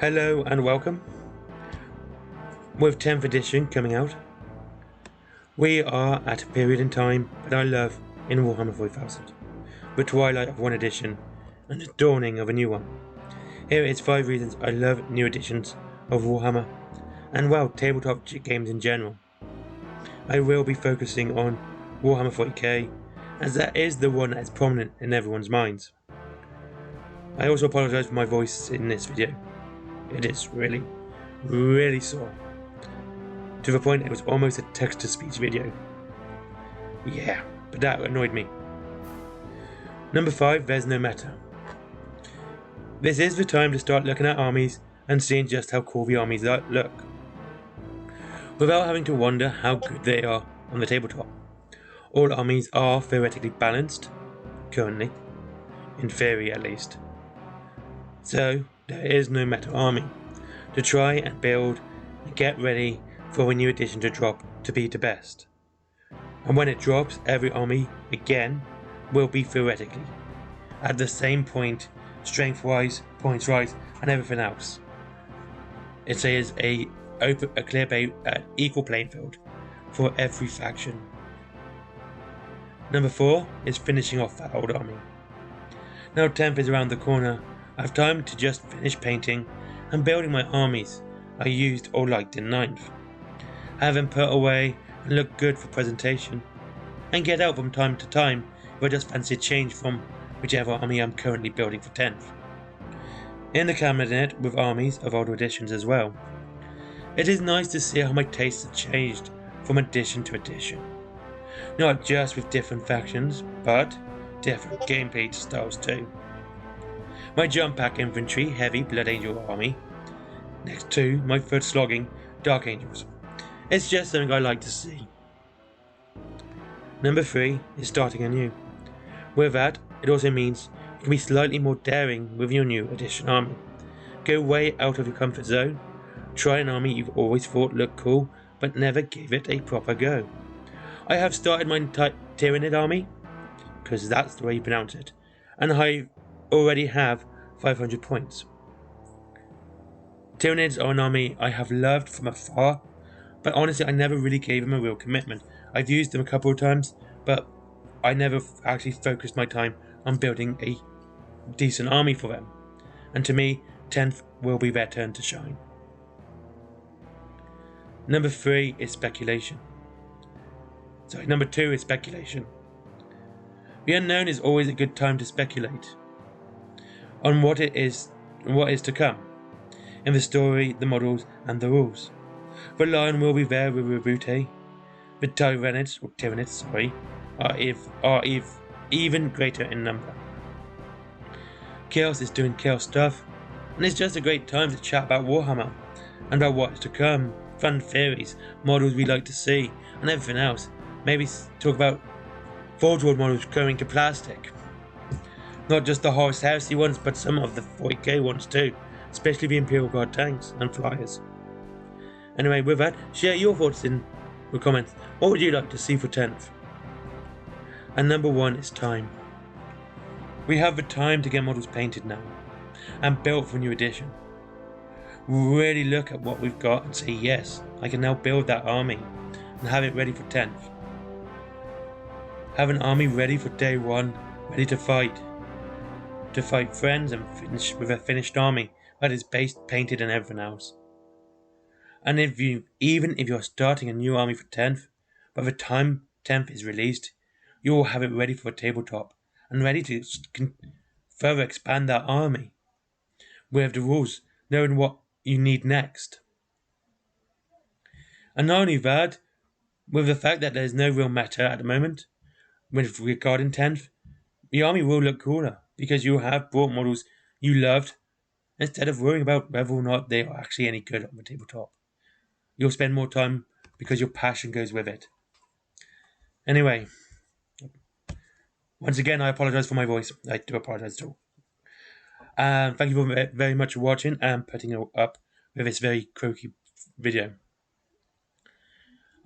Hello and welcome. With 10th edition coming out, we are at a period in time that I love in Warhammer 4000, the twilight of one edition and the dawning of a new one. Here is 5 reasons I love new editions of Warhammer and well, tabletop games in general. I will be focusing on Warhammer 40k as that is the one that is prominent in everyone's minds. I also apologise for my voice in this video. It is really sore. To the point it was almost a text-to-speech video. Yeah, but that annoyed me. Number 5, there's no meta. This is the time to start looking at armies and seeing just how cool the armies look, without having to wonder how good they are on the tabletop. All armies are theoretically balanced, currently, in theory at least. So there is no meta army to try and build and get ready for a new edition to drop to be the best. And when it drops, every army again will be theoretically at the same point, strength wise, points wise, and everything else. It is a clear equal playing field for every faction. Number 4 is finishing off that old army. Now 10th is around the corner. I have time to just finish painting and building my armies I used or liked in 9th. Have them put away and look good for presentation, and get out from time to time if I just fancy a change from whichever army I'm currently building for 10th. In the cabinet with armies of older editions as well. It is nice to see how my tastes have changed from edition to edition. Not just with different factions, but different gameplay styles too. My jump pack infantry heavy Blood Angel army, next to my foot slogging Dark Angels. It's just something I like to see. Number 3 is starting anew. With that, it also means you can be slightly more daring with your new edition army. Go way out of your comfort zone. Try an army you've always thought looked cool, but never gave it a proper go. I have started my Tyrannid army, because that's the way you pronounce it, and I already have 500 points. Tyranids are an army I have loved from afar, but honestly I never really gave them a real commitment. I've used them a couple of times, but I never actually focused my time on building a decent army for them. And to me, 10th will be their turn to shine. Number 3 is speculation. Number 2 is speculation. The unknown is always a good time to speculate on what is to come in the story, the models, and the rules. The Lion will be there with Rebute. The Tyranids, are even greater in number. Chaos is doing chaos stuff, and it's just a great time to chat about Warhammer and about what is to come, fun theories, models we like to see, and everything else. Maybe talk about Forge World models going to plastic. Not just the Horus Heresy ones, but some of the 40k ones too, especially the Imperial Guard tanks and flyers. Anyway, with that, share your thoughts in the comments. What would you like to see for 10th? And number 1 is time. We have the time to get models painted now and built for new edition. Really look at what we've got and say, yes, I can now build that army and have it ready for 10th. Have an army ready for day 1, ready to fight friends and finish with a finished army that is based, painted, and everything else. And even if you're starting a new army for 10th, by the time 10th is released, you will have it ready for a tabletop and ready to further expand that army with the rules, knowing what you need next. And not only that, with the fact that there's no real meta at the moment, with regarding 10th, the army will look cooler because you have brought models you loved instead of worrying about whether or not they are actually any good on the tabletop. You'll spend more time because your passion goes with it. Anyway, once again, I apologize for my voice. I do apologize too. Thank you very much for watching and putting up with this very croaky video.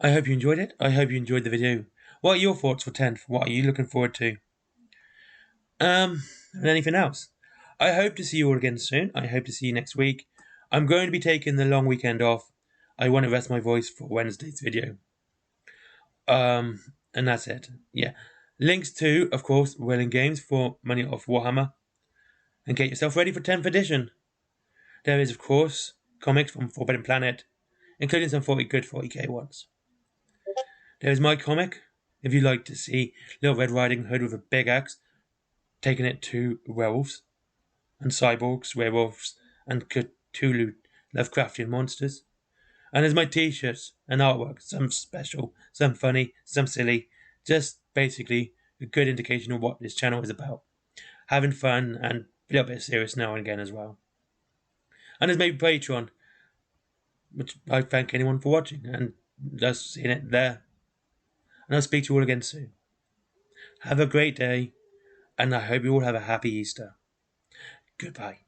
I hope you enjoyed it. I hope you enjoyed the video. What are your thoughts for 10th? What are you looking forward to? And anything else? I hope to see you all again soon. I hope to see you next week. I'm going to be taking the long weekend off. I want to rest my voice for Wednesday's video. And that's it. Yeah. Links to, of course, Willing Games for Money Off Warhammer. And get yourself ready for 10th edition. There is, of course, comics from Forbidden Planet, including some 40k ones. There is my comic, if you'd like to see Little Red Riding Hood with a big axe, taking it to werewolves, and cyborgs, werewolves, and Cthulhu Lovecraftian monsters. And there's my t-shirts and artwork, some special, some funny, some silly, just basically a good indication of what this channel is about. Having fun and a little bit serious now and again as well. And there's maybe Patreon, which I thank anyone for watching and just seeing it there. And I'll speak to you all again soon. Have a great day, and I hope you all have a happy Easter. Goodbye.